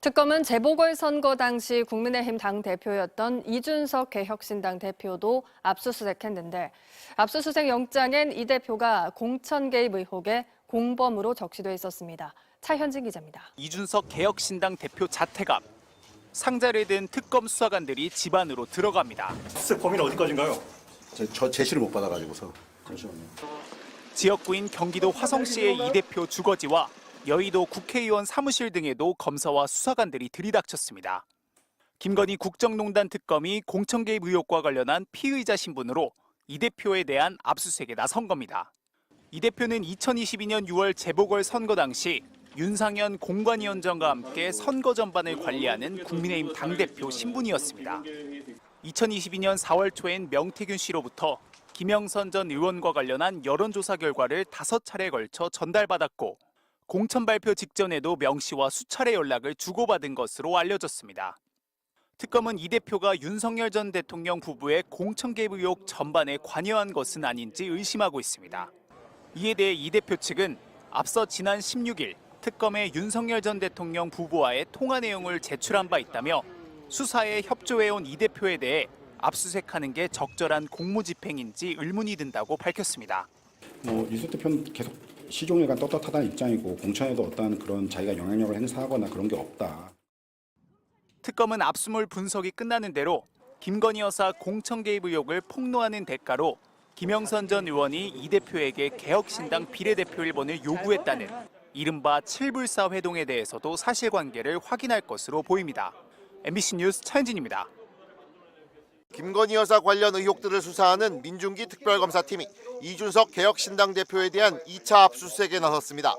특검은 재보궐선거 당시 국민의힘 당대표였던 이준석 개혁신당 대표도 압수수색했는데 압수수색 영장엔 이 대표가 공천 개입 의혹에 공범으로 적시돼 있었습니다. 차현진 기자입니다. 이준석 개혁신당 대표 자택 앞 상자를 든 특검 수사관들이 집 안으로 들어갑니다. 수색 범위는 어디까지인가요? 저 제시를 못 받아가지고서. 잠시만요. 지역구인 경기도 화성시의 이 대표 주거지와 여의도 국회의원 사무실 등에도 검사와 수사관들이 들이닥쳤습니다. 김건희 국정농단 특검이 공천 개입 의혹과 관련한 피의자 신분으로 이 대표에 대한 압수수색에 나선 겁니다. 이 대표는 2022년 6월 재보궐선거 당시 윤상현 공관위원장과 함께 선거 전반을 관리하는 국민의힘 당대표 신분이었습니다. 2022년 4월 초엔 명태균 씨로부터 김영선 전 의원과 관련한 여론조사 결과를 5차례에 걸쳐 전달받았고 공천 발표 직전에도 명 씨와 수차례 연락을 주고받은 것으로 알려졌습니다. 특검은 이 대표가 윤석열 전 대통령 부부의 공천 개입 의혹 전반에 관여한 것은 아닌지 의심하고 있습니다. 이에 대해 이 대표 측은 앞서 지난 16일 특검에 윤석열 전 대통령 부부와의 통화 내용을 제출한 바 있다며 수사에 협조해온 이 대표에 대해 압수수색하는 게 적절한 공무집행인지 의문이 든다고 밝혔습니다. 이준석 대표는 계속 시종일관 떳떳하다는 입장이고 공천에도 어떤 그런 자기가 영향력을 행사하거나 그런 게 없다. 특검은 압수물 분석이 끝나는 대로 김건희 여사 공천 개입 의혹을 폭로하는 대가로 김영선 전 의원이 이 대표에게 개혁신당 비례대표 1번을 요구했다는 이른바 7불사 회동에 대해서도 사실관계를 확인할 것으로 보입니다. MBC 뉴스 차현진입니다. 김건희 여사 관련 의혹들을 수사하는 민중기 특별검사팀이 이준석 개혁신당 대표에 대한 2차 압수수색에 나섰습니다.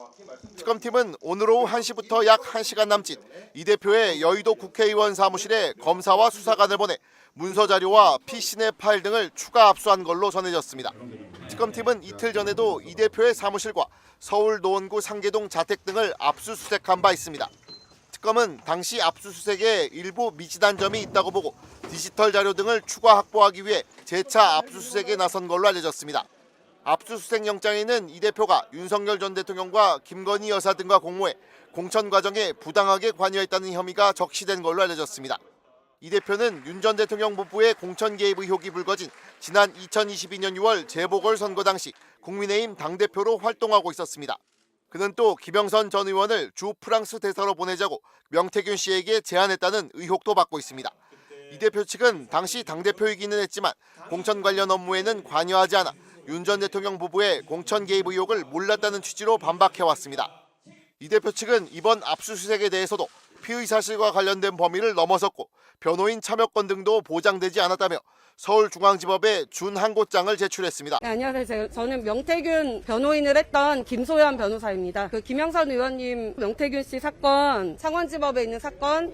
특검팀은 오늘 오후 1시부터 약 1시간 남짓 이 대표의 여의도 국회의원 사무실에 검사와 수사관을 보내 문서 자료와 PC내 파일 등을 추가 압수한 걸로 전해졌습니다. 특검팀은 이틀 전에도 이 대표의 사무실과 서울 노원구 상계동 자택 등을 압수수색한 바 있습니다. 특검은 당시 압수수색에 일부 미진한 점이 있다고 보고 디지털 자료 등을 추가 확보하기 위해 재차 압수수색에 나선 걸로 알려졌습니다. 압수수색 영장에는 이 대표가 윤석열 전 대통령과 김건희 여사 등과 공모해 공천 과정에 부당하게 관여했다는 혐의가 적시된 걸로 알려졌습니다. 이 대표는 윤 전 대통령 부부의 공천 개입 의혹이 불거진 지난 2022년 6월 재보궐선거 당시 국민의힘 당대표로 활동하고 있었습니다. 그는 또 김영선 전 의원을 주 프랑스 대사로 보내자고 명태균 씨에게 제안했다는 의혹도 받고 있습니다. 이 대표 측은 당시 당대표이기는 했지만 공천 관련 업무에는 관여하지 않아 윤 전 대통령 부부의 공천 개입 의혹을 몰랐다는 취지로 반박해왔습니다. 이 대표 측은 이번 압수수색에 대해서도 피의 사실과 관련된 범위를 넘어섰고 변호인 참여권 등도 보장되지 않았다며 서울중앙지법에 준항고장을 제출했습니다. 네, 안녕하세요. 저는 명태균 변호인을 했던 김소연 변호사입니다. 김영선 의원님 명태균 씨 사건 창원지법에 있는 사건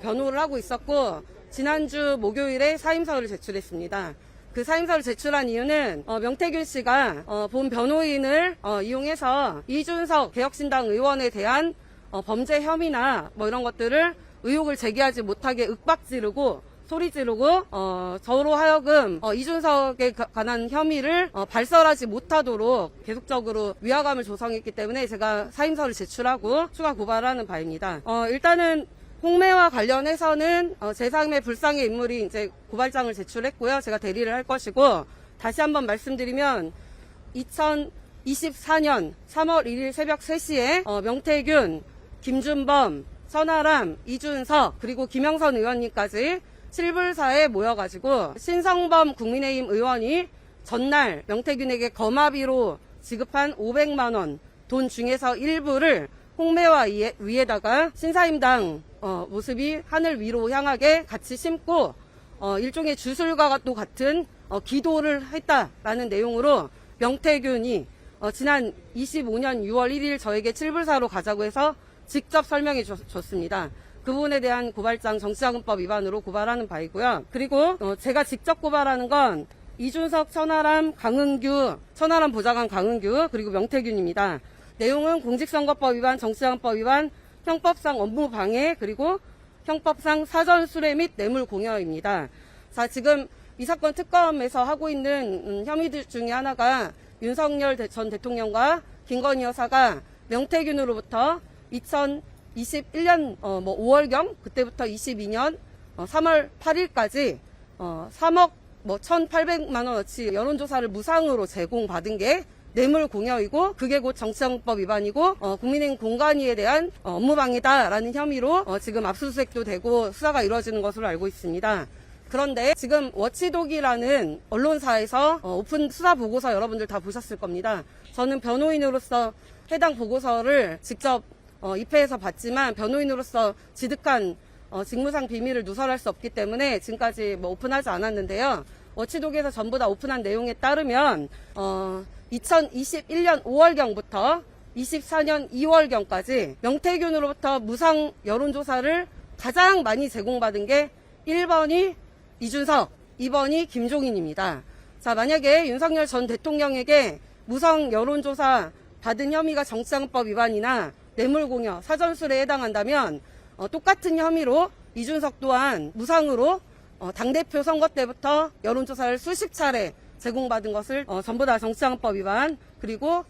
변호를 하고 있었고 지난주 목요일에 사임서를 제출했습니다. 그 사임서를 제출한 이유는 명태균 씨가 본 변호인을 이용해서 이준석 개혁신당 의원에 대한 범죄 혐의나 이런 것들을 의혹을 제기하지 못하게 윽박지르고 소리 지르고 저로 하여금 이준석에 관한 혐의를 발설하지 못하도록 계속적으로 위화감을 조성했기 때문에 제가 사임서를 제출하고 추가 고발하는 바입니다. 일단은 홍매와 관련해서는 제3의 불상의 인물이 이제 고발장을 제출했고요. 제가 대리를 할 것이고 다시 한번 말씀드리면 2024년 3월 1일 새벽 3시에 명태균, 김준범, 천하람, 이준석 그리고 김영선 의원님까지 7불사에 모여가지고 신성범 국민의힘 의원이 전날 명태균에게 거마비로 지급한 500만 원 돈 중에서 일부를 홍매화 위에다가 신사임당 모습이 하늘 위로 향하게 같이 심고 일종의 주술과 또 같은 기도를 했다라는 내용으로 명태균이 지난 25년 6월 1일 저에게 7불사로 가자고 해서 직접 설명해 줬습니다. 그 부분에 대한 고발장 정치자금법 위반으로 고발하는 바이고요. 그리고 제가 직접 고발하는 건 이준석, 천하람, 강은규, 천하람 보좌관 강은규 그리고 명태균입니다. 내용은 공직선거법 위반, 정치자금법 위반, 형법상 업무방해 그리고 형법상 사전수뢰 및 뇌물공여입니다. 자, 지금 이 사건 특검에서 하고 있는 혐의들 중에 하나가 윤석열 전 대통령과 김건희 여사가 명태균으로부터 21년 5월경 그때부터 22년 3월 8일까지 3억 1,800만 원어치 여론조사를 무상으로 제공받은 게 뇌물 공여이고 그게 곧 정치자금법 위반이고 국민의힘 공관위에 대한 업무방해다라는 혐의로 지금 압수수색도 되고 수사가 이루어지는 것으로 알고 있습니다. 그런데 지금 워치독이라는 언론사에서 오픈 수사 보고서 여러분들 다 보셨을 겁니다. 저는 변호인으로서 해당 보고서를 직접 입회해서 봤지만 변호인으로서 지득한 직무상 비밀을 누설할 수 없기 때문에 지금까지 오픈하지 않았는데요. 워치독에서 전부 다 오픈한 내용에 따르면 2021년 5월경부터 24년 2월경까지 명태균으로부터 무상 여론조사를 가장 많이 제공받은 게 1번이 이준석, 2번이 김종인입니다. 자, 만약에 윤석열 전 대통령에게 무상 여론조사 받은 혐의가 정치자금법 위반이나 뇌물공여, 사전술에 해당한다면 똑같은 혐의로 이준석 또한 무상으로 당대표 선거 때부터 여론조사를 수십 차례 제공받은 것을 전부 다 정치자금법 위반 그리고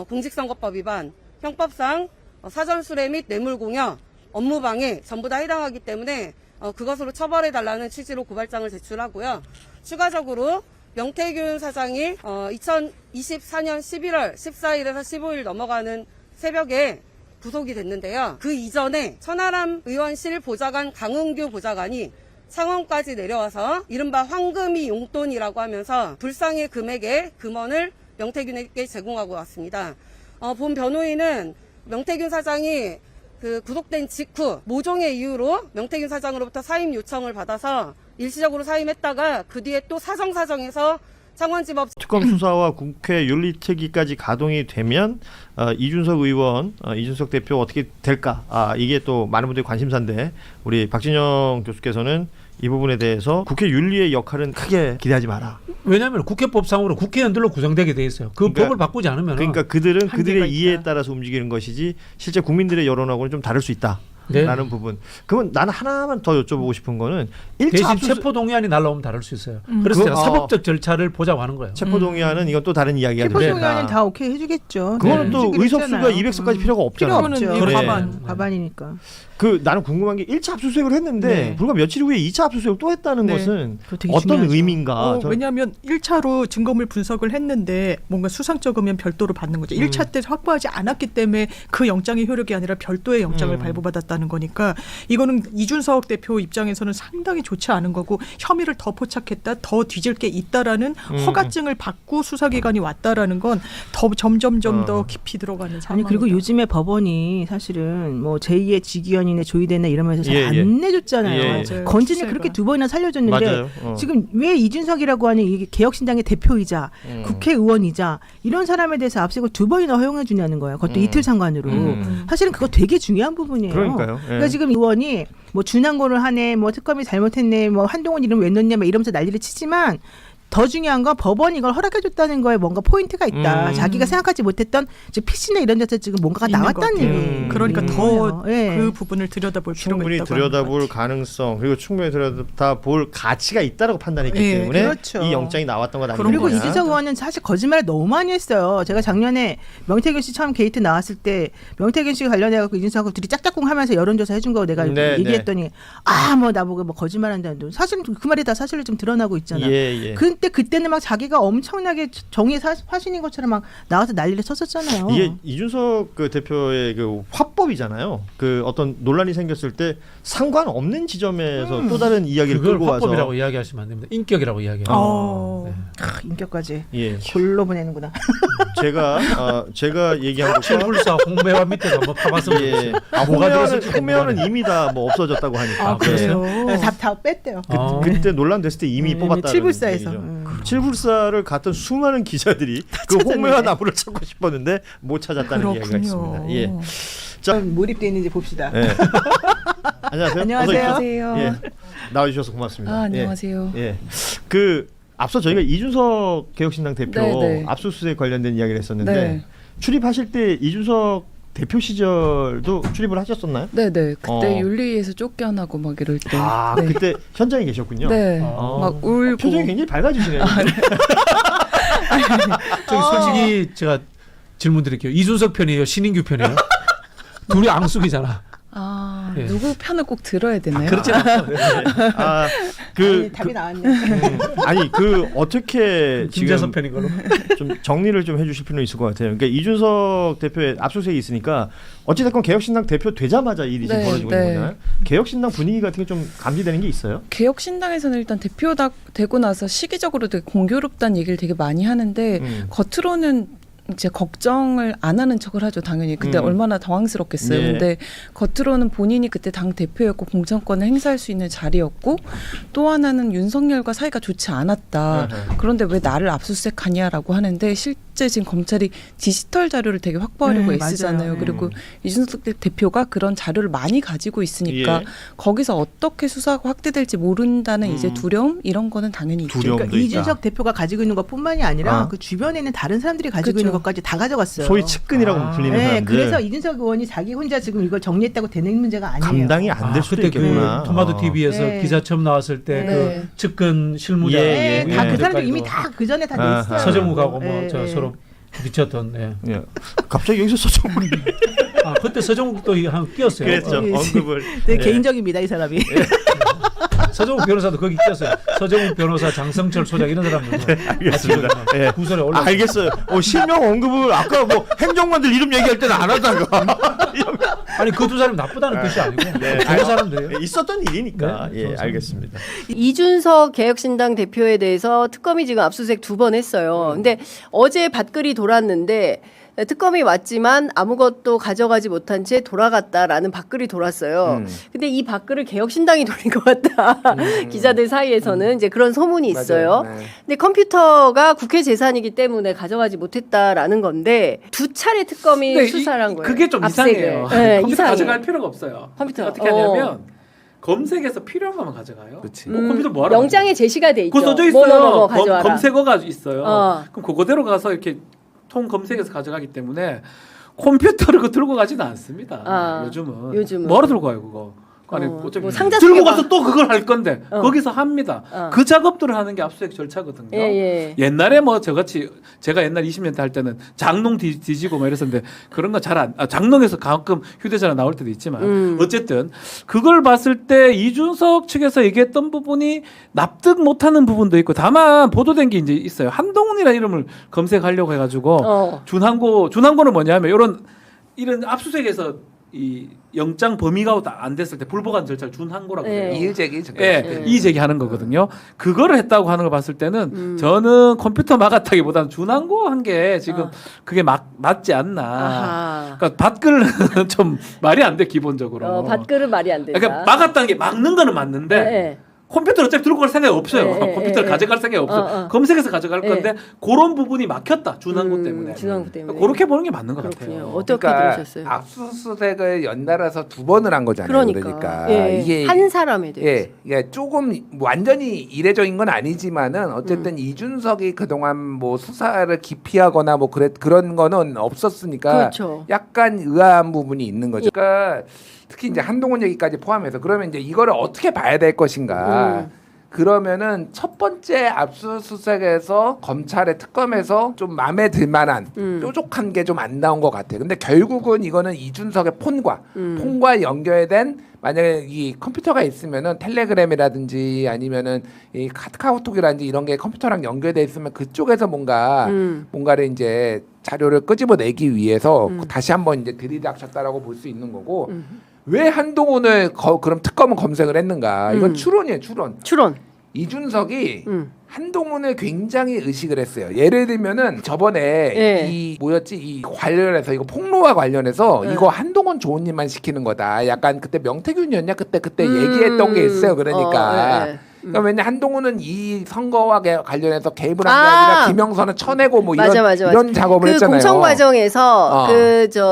공직선거법 위반, 형법상 사전수뢰 및 뇌물공여, 업무방해 전부 다 해당하기 때문에 그것으로 처벌해달라는 취지로 고발장을 제출하고요. 추가적으로 명태균 사장이 2024년 11월 14일에서 15일 넘어가는 새벽에 구속이 됐는데요. 그 이전에 천하람 의원실 보좌관 강은규 보좌관이 창원까지 내려와서 이른바 황금이 용돈이라고 하면서 불상의 금액의 금원을 명태균에게 제공하고 왔습니다. 본 변호인은 명태균 사장이 구속된 직후 모종의 이유로 명태균 사장으로부터 사임 요청을 받아서 일시적으로 사임했다가 그 뒤에 또 사정사정해서 창원지법 특검 수사와 국회 윤리특위까지 가동이 되면 이준석 의원, 이준석 대표 어떻게 될까? 이게 또 많은 분들이 관심사인데 우리 박진영 교수께서는 이 부분에 대해서 국회 윤리의 역할은 크게 기대하지 마라. 왜냐하면 국회법상으로 국회의원들로 구성되게 돼 있어요. 그러니까, 법을 바꾸지 않으면 그러니까 그들은 그들의 있다. 이해에 따라서 움직이는 것이지 실제 국민들의 여론하고는 좀 다를 수 있다. 네. 라는 부분. 그러면 나는 하나만 더 여쭤보고 싶은 거는 1차 대신 압수수색 체포동의안이 날라오면 다를 수 있어요. 그래서 제가 사법적 절차를 보자고 하는 거예요. 체포동의안은 이건 또 다른 이야기가 됩니다. 체포동의안은 다 오케이 해주겠죠. 그거는 또 해주기로 의석수가 했잖아요. 200석까지 필요가 없잖아요. 필요 없죠. 그렇죠. 과반이니까. 나는 궁금한 게 1차 압수수색을 했는데 네. 불과 며칠 후에 2차 압수수색을 또 했다는 네. 것은 그거 되게 어떤 중요하죠. 의미인가? 왜냐하면 1차로 증거물 분석을 했는데 뭔가 수상적이면 별도로 받는 거죠. 1차 때 확보하지 않았기 때문에 그 영장의 효력이 아니라 별도의 영장을 발부받았다는 거니까 이거는 이준석 대표 입장에서는 상당히 좋지 않은 거고 혐의를 더 포착했다, 더 뒤질 게 있다라는 허가증을 받고 수사기관이 왔다라는 건 더 점점 더 깊이 들어가는 상황. 아니 그리고 요즘에 법원이 사실은 뭐 제2의 직위원이네 조의대네 이러면서 잘 안 예. 내줬잖아요. 예. 맞아요. 건진을 수사가. 그렇게 2번이나 살려줬는데 맞아요. 지금 왜 이준석이라고 하는 이게 개혁신당의 대표이자 국회의원이자 이런 사람에 대해서 압수수색을 2번이나 허용해 주냐는 거예요. 그것도 이틀 상관으로. 사실은 그거 되게 중요한 부분이에요. 그러니까요. 예. 그러니까 지금 의원이 뭐 준항고를 하네, 뭐 특검이 잘못했네, 뭐 한동훈 이름 왜 넣냐, 막 이러면서 난리를 치지만 더 중요한 건 법원이 이걸 허락해줬다는 거에 뭔가 포인트가 있다. 자기가 생각하지 못했던 PC나 이런 데서 지금 뭔가가 있는 나왔다는 것 얘기. 같아요. 그러니까 더 예. 그 부분을 들여다볼 필요가 충분히 있다고 하는 것 들여다볼 같아요. 가능성 그리고 충분히 들여다볼 가치가 있다고 판단했기 예, 때문에 그렇죠. 이 영장이 나왔던 것 아니냐. 그리고 이준석 의원은 사실 거짓말을 너무 많이 했어요. 제가 작년에 명태균 씨 처음 게이트 나왔을 때 명태균 씨 관련해서 이준석하고 둘이 짝짝꿍 하면서 여론조사 해준 거 내가 네, 얘기했더니 뭐 나보고 뭐 거짓말한다는 사실은 그 말이 다 사실로 좀 드러나고 있잖아. 예. 그때는 막 자기가 엄청나게 정의 화신인 것처럼 막 나와서 난리를 쳤었잖아요. 이게 이준석 그 대표의 그 화법이잖아요. 그 어떤 논란이 생겼을 때 상관없는 지점에서 또 다른 이야기를 그걸 끌고 와서 화법이라고 이야기하시면 안 됩니다. 인격이라고 이야기해요. 네. 인격까지 예. 골로 보내는구나. 제가 얘기한 것과 칠불사 홍매화 밑에 한번 파봤으면 예. 좋겠어요. 뭐가 들었을지 홍매화는 이미 다 뭐 없어졌다고 하니까. 그래요? 다 뺐대요. 그때 논란됐을 때 이미 뽑았다는 칠불사에서. 얘기죠. 칠불사를 갔던 수많은 기자들이 그 홍매화 나무를 찾고 싶었는데 못 찾았다는 이야기가 있습니다. 예. 자, 몰입돼 있는지 봅시다. 예. 안녕하세요. 안녕하세요. 어서 오십시오. 예. 나와주셔서 고맙습니다. 안녕하세요. 예. 앞서 저희가 이준석 개혁신당 대표 네. 압수수색 관련된 이야기를 했었는데 네. 출입하실 때 이준석 대표 시절도 출입을 하셨었나요? 네네. 그때 윤리위에서 쫓겨나고 막 이럴 때. 네. 그때 현장에 계셨군요. 네. 막 울고. 표정이 굉장히 밝아지시네요. 저기 솔직히 제가 질문 드릴게요. 이준석 편이에요? 신인규 편이에요? 둘이 앙숙이잖아. 예. 누구 편을 꼭 들어야 되나요? 그렇지 않죠. 아니, 답이 나왔네. 아니 그 어떻게 김재선 지금 편인 걸로. 좀 정리를 좀 해주실 필요는 있을 것 같아요. 그러니까 이준석 대표의 압수수색이 있으니까 어찌됐건 개혁신당 대표 되자마자 일이 지금 네, 벌어지고 네. 있는 거잖아요. 개혁신당 분위기 같은 게 좀 감지되는 게 있어요? 개혁신당에서는 일단 대표 되고 나서 시기적으로 되게 공교롭다는 얘기를 되게 많이 하는데 겉으로는 이제 걱정을 안 하는 척을 하죠. 당연히 그때 얼마나 당황스럽겠어요. 네. 근데 겉으로는 본인이 그때 당 대표였고 공천권을 행사할 수 있는 자리였고 또 하나는 윤석열과 사이가 좋지 않았다. 그런데 왜 나를 압수수색하냐라고 하는데 실제 지금 검찰이 디지털 자료를 되게 확보하려고 애쓰잖아요. 맞아요. 그리고 이준석 대표가 그런 자료를 많이 가지고 있으니까 예. 거기서 어떻게 수사가 확대될지 모른다는 이제 두려움 이런 거는 당연히 있죠. 두려움도 그러니까 있다. 이준석 대표가 가지고 있는 것뿐만이 아니라 아. 그 주변에 있는 다른 사람들이 가지고 그쵸. 있는 것까지 다 가져갔어요. 소위 측근이라고 불리는 네, 사람들. 그래서 이준석 의원이 자기 혼자 지금 이걸 정리했다고 되는 문제가 아니에요. 감당이 안 될 수도 그때 있겠구나. 그 토마토 TV에서 네. 기사 처음 나왔을 때 그 네. 측근 실무자 예, 네, 다 그 예. 사람들 이미 다 그 전에 다 아하. 냈어요. 서정욱하고 뭐 네, 저 네. 서로 부딪혔던. 예. 예. 갑자기 여기서 서정훈이 아 그때 서정욱도 한 끼었어요. 그랬죠. 언급을. 되게 예. 개인적입니다 이 사람이. 서정욱 변호사도 거기 끼었어요. 서정욱 변호사, 장성철 소장 이런 사람들. 알겠습니다. 예. 구설에 올라. 알겠어요. 실명 언급을 아까 뭐 행정관들 이름 얘기할 때는 안 하다가 아니 그 두 사람이 나쁘다는 뜻이 아니고 좋은 사람들이에요. 있었던 일이니까. 네, 예, 좋은 알겠습니다. 이준석 개혁신당 대표에 대해서 특검이 지금 압수수색 2번 했어요. 근데 어제 밭글이 돌았는데 특검이 왔지만 아무것도 가져가지 못한 채 돌아갔다라는 밭글이 돌았어요. 근데 이 밭글을 개혁신당이 돌린 것 같다. 기자들 사이에서는 이제 그런 소문이 있어요. 근데 컴퓨터가 국회 재산이기 때문에 가져가지 못했다라는 건데 두 차례 특검이 근데 수사를 한 거예요. 그게 좀 압색을. 이상해요. 네, 컴퓨터 이상해요. 가져갈 필요가 없어요. 컴퓨터. 어떻게 하냐면 검색해서 필요한 것만 가져가요. 컴퓨터 뭐하러 영장에 제시가 돼 있죠. 그거 써져 있어요. 뭐 가져와라. 검색어가 있어요. 어. 그럼 그거대로 가서 이렇게 통 검색해서 가져가기 때문에 컴퓨터를 그 들고 가지는 않습니다. 아, 요즘은 뭐하러 들고 가요 그거? 아니 어차피 뭐 상자 들고 속에 가서 또 그걸 할 건데 거기서 합니다. 어. 그 작업들을 하는 게 압수수색 절차거든요. 예. 옛날에 뭐 저같이 제가 옛날 20년대 할 때는 장롱 뒤지고 막 이랬었는데 그런 거 잘 안 장롱에서 가끔 휴대전화 나올 때도 있지만 어쨌든 그걸 봤을 때 이준석 측에서 얘기했던 부분이 납득 못하는 부분도 있고 다만 보도된 게 이제 있어요. 한동훈이라는 이름을 검색하려고 해가지고 준항고는 뭐냐면 이런 압수수색에서 이 영장 범위가 안 됐을 때 불보관 절차를 준항고라고 해요. 이의제기. 예, 이의제기하는 거거든요. 그거를 했다고 하는 걸 봤을 때는 저는 컴퓨터 막았다기보다는 준항고 한 게 지금 그게 맞지 않나. 아하. 그러니까 밭글은 좀 말이 안 돼 기본적으로. 밭글은 말이 안 된다. 그러니까 막았다는 게 막는 거는 맞는데 네. 컴퓨터를 어차피 들고 갈 생각이 없어요. 네, 컴퓨터를 네, 가져갈 생각이 없어요. 어. 검색해서 가져갈 네. 건데 그런 부분이 막혔다. 준항고 때문에. 준항고 때문에. 그렇게 보는 게 맞는 것 그렇군요. 같아요. 어떻게 그러니까 들으셨어요? 압수수색을 연달아서 2번을 한 거잖아요. 그러니까 예, 이게 한 사람에 대해서. 예, 예, 조금 완전히 이례적인 건 아니지만은 어쨌든 이준석이 그동안 뭐 수사를 기피하거나 뭐 그런 거는 없었으니까 그렇죠. 약간 의아한 부분이 있는 거죠. 그러니까 특히 이제 한동훈 얘기까지 포함해서 그러면 이제 이거를 어떻게 봐야 될 것인가? 그러면은 첫 번째 압수수색에서 검찰의 특검에서 좀 마음에 들 만한 뾰족한 게 좀 안 나온 것 같아요. 근데 결국은 이거는 이준석의 폰과 연결된 만약에 이 컴퓨터가 있으면은 텔레그램이라든지 아니면은 이 카카오톡이라든지 이런 게 컴퓨터랑 연결돼 있으면 그쪽에서 뭔가를 이제 자료를 끄집어내기 위해서 다시 한번 이제 들이닥쳤다라고 볼 수 있는 거고 왜 한동훈을 그럼 특검은 검색을 했는가? 이건 추론이에요, 추론. 이준석이 한동훈을 굉장히 의식을 했어요. 예를 들면은 저번에 이 관련해서 이거 폭로와 관련해서 이거 한동훈 조은님만 시키는 거다. 약간 그때 명태균이었냐? 그때 얘기했던 게 있어요. 그러니까. 그러니까 왜냐 한동훈은 이 선거와 관련해서 개입을 한 게 아니라 김영선은 쳐내고 뭐 이런 작업을 했잖아요. 공천 과정에서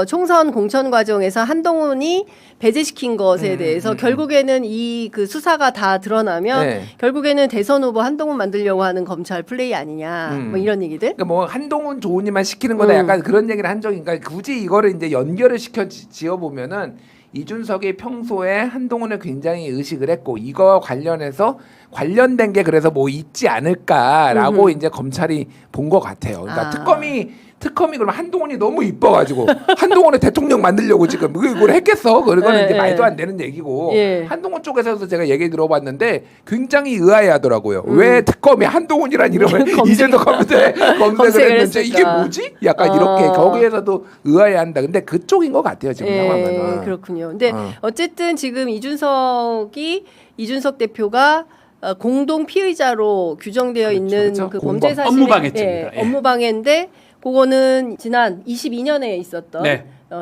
총선 공천 과정에서 한동훈이 배제시킨 것에 대해서 결국에는 이 그 수사가 다 드러나면 결국에는 대선 후보 한동훈 만들려고 하는 검찰 플레이 아니냐 뭐 이런 얘기들. 그러니까 뭐 한동훈 조은님만 시키는 거다. 약간 그런 얘기를 한 적이니까 그러니까 굳이 이거를 이제 연결을 시켜 지어 보면은. 이준석이 평소에 한동훈을 굉장히 의식을 했고 이거 관련해서 관련된 게 그래서 뭐 있지 않을까라고 이제 검찰이 본 것 같아요. 그러니까 특검이 특검이 그럼 한동훈이 너무 이뻐가지고 한동훈을 대통령 만들려고 지금 이걸 했겠어? 그거는 이제 말도 안 되는 얘기고 한동훈 쪽에서도 제가 얘기 들어봤는데 굉장히 의아해하더라고요. 왜 특검이 한동훈이란 이름을 이제도 검색을 했는지 이게 뭐지? 약간 이렇게 거기에서도 의아해한다. 근데 그쪽인 것 같아요 지금 상황은. 그렇군요. 근데 어쨌든 지금 이준석 대표가 공동 피의자로 규정되어 있는 그 범죄 사실 업무방해죄입니다. 업무방해인데 그거는 지난 22년에 있었던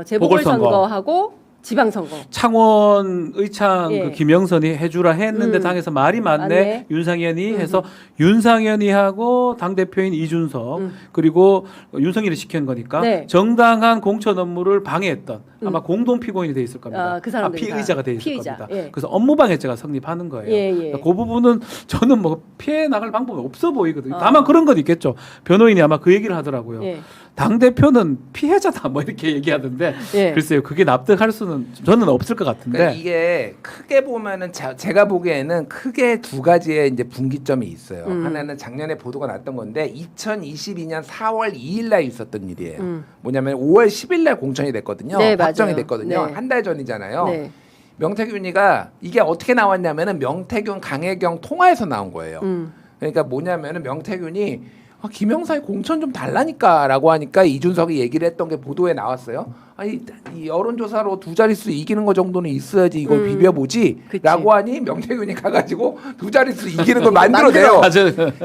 재보궐선거하고 지방선거. 창원 의창 예. 그 김영선이 해주라 했는데 당에서 말이 맞네. 윤상현이 해서 윤상현이하고 당대표인 이준석 그리고 윤석열이 시킨 거니까 정당한 공천 업무를 방해했던 아마 공동 피고인이 돼 있을 겁니다. 그 사람들이 피의자가 돼 있을 겁니다. 예. 그래서 업무방해죄가 성립하는 거예요. 그러니까 그 부분은 저는 뭐 피해 나갈 방법이 없어 보이거든요. 다만 그런 건 있겠죠. 변호인이 아마 그 얘기를 하더라고요. 당 대표는 피해자다 뭐 이렇게 얘기하던데 글쎄요 그게 납득할 수는 저는 없을 것 같은데 그러니까 이게 크게 보면은 제가 보기에는 크게 두 가지의 이제 분기점이 있어요. 하나는 작년에 보도가 났던 건데 2022년 4월 2일 날 있었던 일이에요. 뭐냐면 5월 10일 날 공천이 됐거든요. 확정이 됐거든요. 한 달 전이잖아요. 명태균이가 이게 어떻게 나왔냐면은 명태균 강혜경 통화에서 나온 거예요. 그러니까 뭐냐면은 명태균이 김영사의 공천 좀 달라니까라고 하니까 이준석이 얘기를 했던 게 보도에 나왔어요. 아니 이 여론조사로 두 자릿수 이기는 거 정도는 있어야지 이걸 비벼보지라고 하니 명태균이 가가지고 두 자릿수 이기는 걸 만들어내요.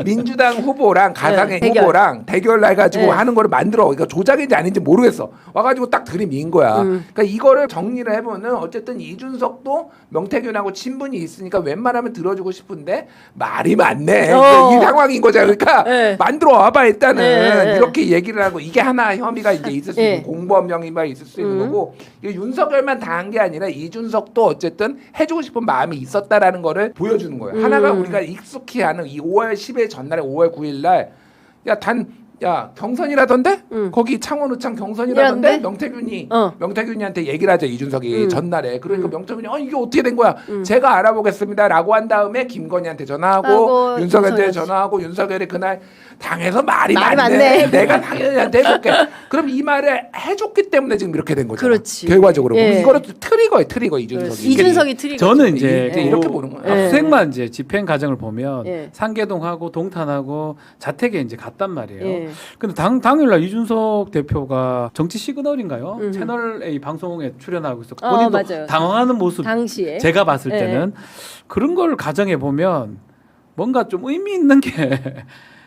민주당 후보랑 가상의 후보랑 대결을 해가지고 하는 거를 만들어. 그러니까 조작인지 아닌지 모르겠어. 와가지고 딱 들이민 거야. 그러니까 이거를 정리를 해보면 어쨌든 이준석도 명태균하고 친분이 있으니까 웬만하면 들어주고 싶은데 말이 많네. 이 상황인 거잖아. 그러니까 만들어 와봐 일단은 이렇게 얘기를 하고 이게 하나 혐의가 이제 있을 수 있는 공범 영입이 있을 수 있는 거고 이게 윤석열만 당한 게 아니라 이준석도 어쨌든 해주고 싶은 마음이 있었다라는 거를 보여주는 거예요. 하나가 우리가 익숙히 아는 이 5월 10일 전날에 5월 9일 날 경선이라던데 거기 창원 의창 경선이라던데 명태균이한테 얘기를 하죠. 이준석이 전날에. 그러니까 명태균이 이게 어떻게 된 거야? 제가 알아보겠습니다라고 한 다음에 김건희한테 전화하고 윤석열한테 전화하고 윤석열이 그날 당에서 말이 많네. 내가 당연히한테 해볼게. 그럼 이 말을 해줬기 때문에 지금 이렇게 된 거죠. 결과적으로. 이거는 트리거예요. 이준석이 트리거. 저는 이제 이렇게 보는 거예요. 압수수색만 이제 집행 과정을 보면 상계동하고 동탄하고 자택에 이제 갔단 말이에요. 근데 당일날 이준석 대표가 정치 시그널인가요? 채널 A 방송에 출연하고 있었고 본인도 맞아요. 당황하는 모습 당시에 제가 봤을 때는 그런 걸 가정해 보면 뭔가 좀 의미 있는 게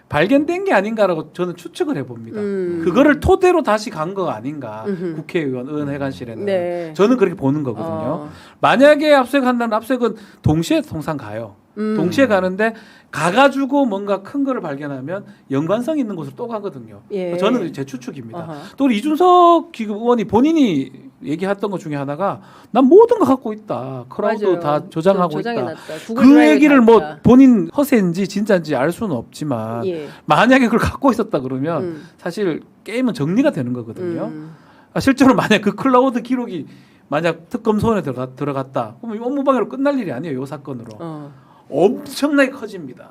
발견된 게 아닌가라고 저는 추측을 해봅니다. 그거를 토대로 다시 간 거 아닌가 국회의원 의원회관실에는 저는 그렇게 보는 거거든요. 만약에 압수수색한다면 압수수색은 동시에 통상 가요. 동시에 가는데 가가지고 뭔가 큰 거를 발견하면 연관성 있는 곳을 또 가거든요. 저는 제 추측입니다. 또 우리 이준석 의원이 본인이 얘기했던 것 중에 하나가 난 모든 거 갖고 있다. 크라우드 다 조장하고 있다. 그 얘기를 뭐 본인 허세인지 진짜인지 알 수는 없지만 만약에 그걸 갖고 있었다 그러면 사실 게임은 정리가 되는 거거든요. 실제로 만약 그 클라우드 기록이 만약 특검 손에 들어갔다. 그러면 업무방해로 끝날 일이 아니에요. 이 사건으로. 엄청나게 커집니다.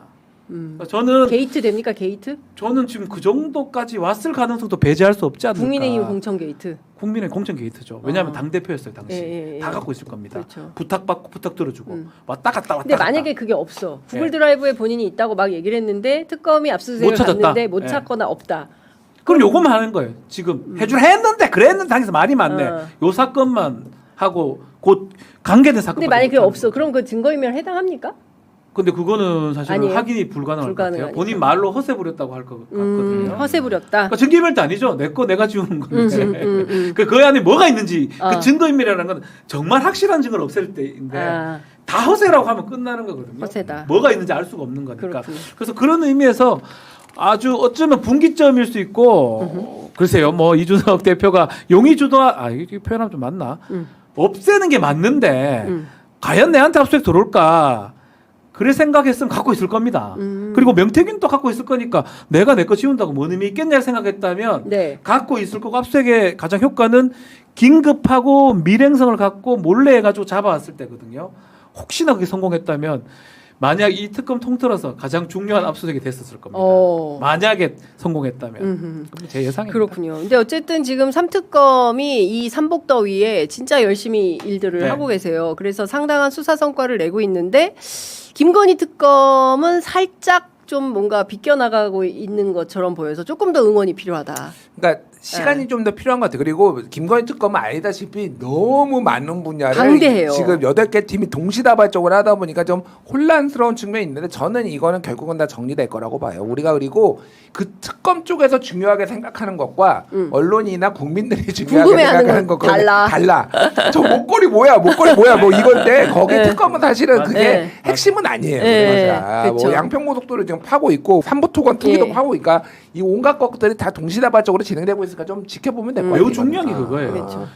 저는 게이트 됩니까? 게이트? 저는 지금 그 정도까지 왔을 가능성도 배제할 수 없지 않을까. 국민의힘 공천 게이트. 국민의 공천 게이트죠. 왜냐하면 당 대표였어요 당시. 다 갖고 있을 겁니다. 부탁받고 부탁 들어주고 왔다 갔다. 근데 만약에 그게 없어. 구글 드라이브에 본인이 있다고 막 얘기를 했는데 특검이 압수수색을 갔는데 못 찾거나 없다. 그럼 요것만 하는 거예요. 지금 해주라 했는데 그랬는데 당에서 말이 많네. 요 사건만 하고 곧 관계된 사건. 근데 만약에 그게 없어. 그럼 그 증거인멸 해당합니까? 근데 그거는 사실 아니에요? 확인이 불가능할 것 같아요. 본인 말로 허세 부렸다고 할 것 같거든요. 허세 부렸다. 그러니까 증거인멸도 아니죠. 내 거 내가 지우는 건데. 그 안에 뭐가 있는지 그 증거인멸이라는 건 정말 확실한 증거를 없앨 때인데 다 허세라고 하면 끝나는 거거든요. 허세다. 뭐가 있는지 알 수가 없는 거니까. 그렇군요. 그래서 그런 의미에서 아주 어쩌면 분기점일 수 있고 글쎄요. 뭐 이준석 대표가 용의 주도한 이 표현하면 좀 맞나? 없애는 게 맞는데 과연 내한테 압수수색 들어올까? 그래 생각했으면 갖고 있을 겁니다. 그리고 명태균도 갖고 있을 거니까 내가 내 거 지운다고 뭔 의미 있겠냐 생각했다면 갖고 있을 거고 압수수색의 가장 효과는 긴급하고 밀행성을 갖고 몰래 해가지고 잡아왔을 때거든요. 혹시나 그게 성공했다면 만약 이 특검 통틀어서 가장 중요한 압수수색이 됐었을 겁니다. 만약에 성공했다면 그럼 제 예상입니다. 그렇군요. 근데 어쨌든 지금 3특검이 이 삼복더위에 진짜 열심히 일들을 네. 하고 계세요. 그래서 상당한 수사 성과를 내고 있는데 김건희 특검은 살짝 좀 뭔가 비껴나가고 있는 것처럼 보여서 조금 더 응원이 필요하다. 그러니까 시간이 좀 더 필요한 것 같아요. 그리고 김건희 특검은 알다시피 너무 많은 분야를 방대해요. 지금 8개 팀이 동시다발적으로 하다 보니까 좀 혼란스러운 측면이 있는데 저는 이거는 결국은 다 정리될 거라고 봐요. 우리가 그리고 그 특검 쪽에서 중요하게 생각하는 것과 언론이나 국민들이 중요하게 궁금해하는 생각하는 건 것과 달라. 저 목걸이 뭐야 뭐 이건데 거기 특검은 사실은 그게 핵심은 아니에요. 뭐 양평고속도로 지금 파고 있고 삼부토건 투기도 파고 있으니까 이 온갖 것들이 다 동시다발적으로 진행되고 있으니까 좀 지켜보면 될 것 같아요. 매우 중요한 게 그거예요. 그렇죠.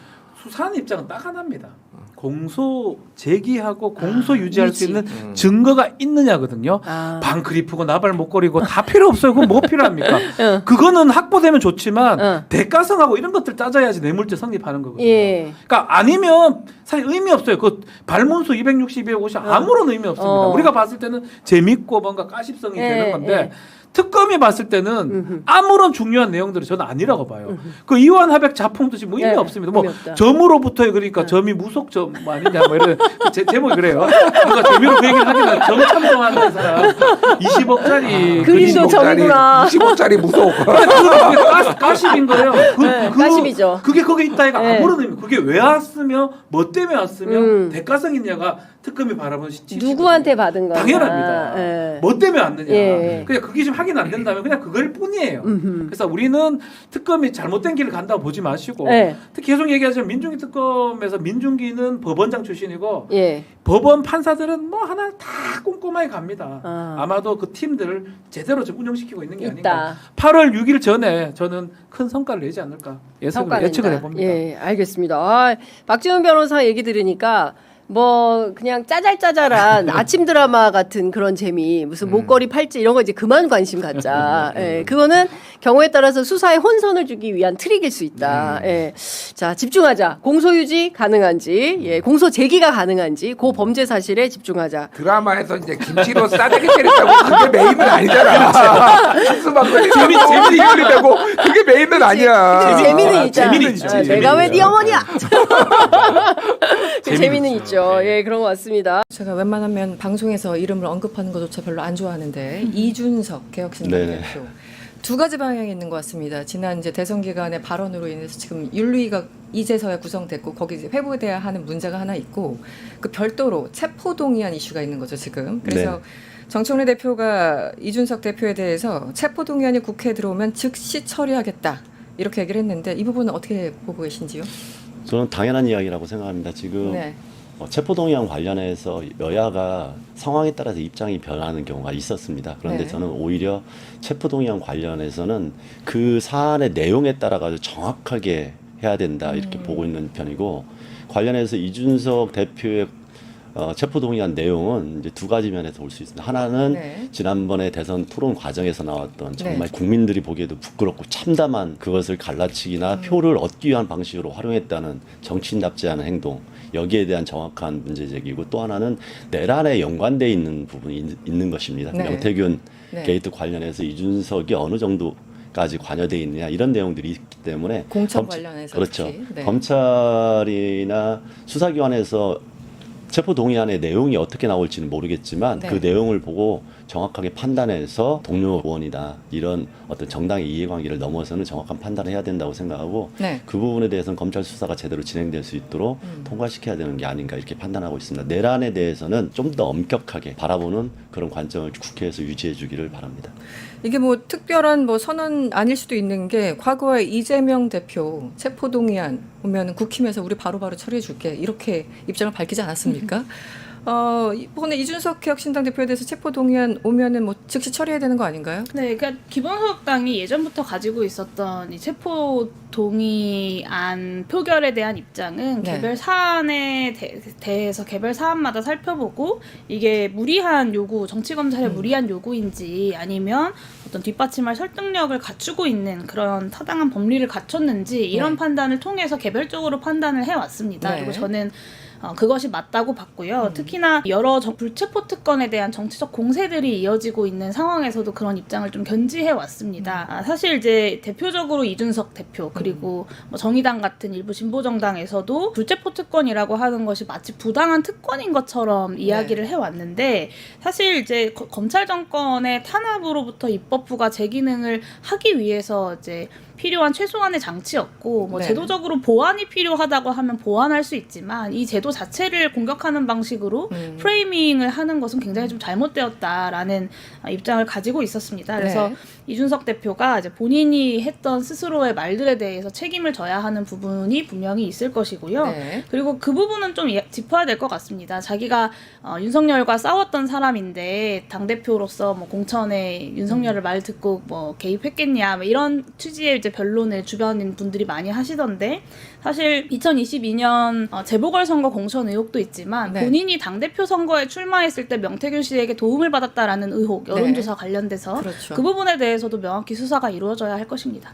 수사하는 입장은 딱 하나입니다. 공소 제기하고 공소 유지할 수 있는 증거가 있느냐거든요. 반크리프고 나발 목걸이고 다 필요 없어요. 그건 뭐 필요합니까? 그거는 확보되면 좋지만 대가성하고 이런 것들 따져야지 뇌물죄 성립하는 거거든요. 그러니까 아니면 사실 의미 없어요. 그 발문서 260, 250 아무런 의미 없습니다. 우리가 봤을 때는 재밌고 뭔가 가십성이 되는 건데 특검이 봤을 때는 아무런 중요한 내용들이 저는 아니라고 봐요. 그 이완 합약 자풍도 지금 의미 없습니다. 뭐 점으로부터의 그러니까 점이 무속점 뭐 아니냐 뭐 이런 제목이 그래요. 누가 재미로 그 얘기를 하기는 점 참정하는 사람 20억짜리 그림도 점이구나. 20억짜리 무속. 가십인 거예요. 가십이죠. 그게 거기 있다니까 아무런 의미. 그게 왜 왔으며 뭐 때문에 왔으며 대가성 있냐가 특검이 바라보는 시점. 누구한테 받은 거냐. 당연합니다. 뭐 때문에 왔느냐. 그냥 그게 좀 확인 안 된다면 그냥 그걸 뿐이에요. 그래서 우리는 특검이 잘못된 길을 간다고 보지 마시고 특히 계속 얘기하자면 민중기 특검에서 민중기는 법원장 출신이고 법원 판사들은 뭐 하나 다 꼼꼼하게 갑니다. 아마도 그 팀들을 제대로 좀 운영시키고 있는 게 아닌가. 8월 6일 전에 저는 큰 성과를 내지 않을까 예측을 해봅니다. 예, 알겠습니다. 박지원 변호사 얘기 들으니까 뭐 그냥 짜잘짜잘한 아침 드라마 같은 그런 재미 무슨 목걸이 팔찌 이런 거 이제 그만 관심 갖자. 그거는 경우에 따라서 수사에 혼선을 주기 위한 트릭일 수 있다. 자 집중하자. 공소 유지 가능한지 공소 제기가 가능한지 그 범죄 사실에 집중하자. 드라마에서 이제 김치로 싸대기 때린다고 그게 메인은 아니잖아. 수수막걸리 재미 이거리 되고 그게 메인은 아니야. 재미는 있잖아. 재미는 있죠. 내가 왜 네 어머니야? 재미는 있죠. 예, 그런 것 같습니다. 제가 웬만하면 방송에서 이름을 언급하는 것조차 별로 안 좋아하는데 이준석 개혁신당 대표 두 가지 방향이 있는 것 같습니다. 지난 이제 대선 기간의 발언으로 인해서 지금 윤리위가 이제서야 구성됐고 거기 이제 회부돼야 하는 문제가 하나 있고 그 별도로 체포동의안 이슈가 있는 거죠 지금. 그래서 정청래 대표가 이준석 대표에 대해서 체포동의안이 국회에 들어오면 즉시 처리하겠다 이렇게 얘기를 했는데 이 부분은 어떻게 보고 계신지요? 저는 당연한 이야기라고 생각합니다. 지금 체포동의안 관련해서 여야가 상황에 따라서 입장이 변하는 경우가 있었습니다. 그런데 저는 오히려 체포동의안 관련해서는 그 사안의 내용에 따라 가지고 정확하게 해야 된다 이렇게 보고 있는 편이고 관련해서 이준석 대표의 체포동의안 내용은 이제 두 가지 면에서 볼 수 있습니다. 하나는 지난번에 대선 토론 과정에서 나왔던 정말 국민들이 보기에도 부끄럽고 참담한 그것을 갈라치기나 표를 얻기 위한 방식으로 활용했다는 정치인답지 않은 행동. 여기에 대한 정확한 문제 제기고 또 하나는 내란에 연관돼 있는 부분이 있는 것입니다. 명태균 게이트 관련해서 이준석이 어느 정도까지 관여돼 있느냐 이런 내용들이 있기 때문에 공천 관련해서 그렇죠. 검찰이나 수사기관에서 체포동의안의 내용이 어떻게 나올지는 모르겠지만 그 내용을 보고 정확하게 판단해서 동료 의원이나 이런 어떤 정당의 이해관계를 넘어서는 정확한 판단을 해야 된다고 생각하고 그 부분에 대해서는 검찰 수사가 제대로 진행될 수 있도록 통과시켜야 되는 게 아닌가 이렇게 판단하고 있습니다. 내란에 대해서는 좀 더 엄격하게 바라보는 그런 관점을 국회에서 유지해 주기를 바랍니다. 이게 뭐 특별한 뭐 선언 아닐 수도 있는 게 과거에 이재명 대표 체포동의안 오면 국힘에서 우리 바로바로 처리해 줄게 이렇게 입장을 밝히지 않았습니까? 이번에 이준석 개혁신당 대표에 대해서 체포동의안 오면은 뭐 즉시 처리해야 되는 거 아닌가요? 네, 그러니까 기본소득당이 예전부터 가지고 있었던 이 체포동의안 표결에 대한 입장은 개별 사안에 대해서 개별 사안마다 살펴보고 이게 무리한 요구, 정치검찰의 무리한 요구인지 아니면 어떤 뒷받침할 설득력을 갖추고 있는 그런 타당한 법리를 갖췄는지 이런 판단을 통해서 개별적으로 판단을 해왔습니다. 그리고 저는 그것이 맞다고 봤고요. 특히나 여러 불체포 특권에 대한 정치적 공세들이 이어지고 있는 상황에서도 그런 입장을 좀 견지해 왔습니다. 사실 이제 대표적으로 이준석 대표 그리고 뭐 정의당 같은 일부 진보 정당에서도 불체포 특권이라고 하는 것이 마치 부당한 특권인 것처럼 이야기를 해왔는데 사실 이제 검찰 정권의 탄압으로부터 입법부가 제 기능을 하기 위해서 이제 필요한 최소한의 장치였고 뭐 제도적으로 보완이 필요하다고 하면 보완할 수 있지만 이 제도 자체를 공격하는 방식으로 프레이밍을 하는 것은 굉장히 좀 잘못되었다라는 입장을 가지고 있었습니다. 그래서 이준석 대표가 이제 본인이 했던 스스로의 말들에 대해서 책임을 져야 하는 부분이 분명히 있을 것이고요. 그리고 그 부분은 좀 짚어야 될 것 같습니다. 자기가 윤석열과 싸웠던 사람인데 당대표로서 뭐 공천에 윤석열을 말 듣고 뭐 개입했겠냐 뭐 이런 취지의 이제 변론을 주변인 분들이 많이 하시던데 사실 2022년 재보궐선거 공천 의혹도 있지만 본인이 당대표 선거에 출마했을 때 명태균 씨에게 도움을 받았다라는 의혹 여론조사 관련돼서 그 부분에 대해서도 명확히 수사가 이루어져야 할 것입니다.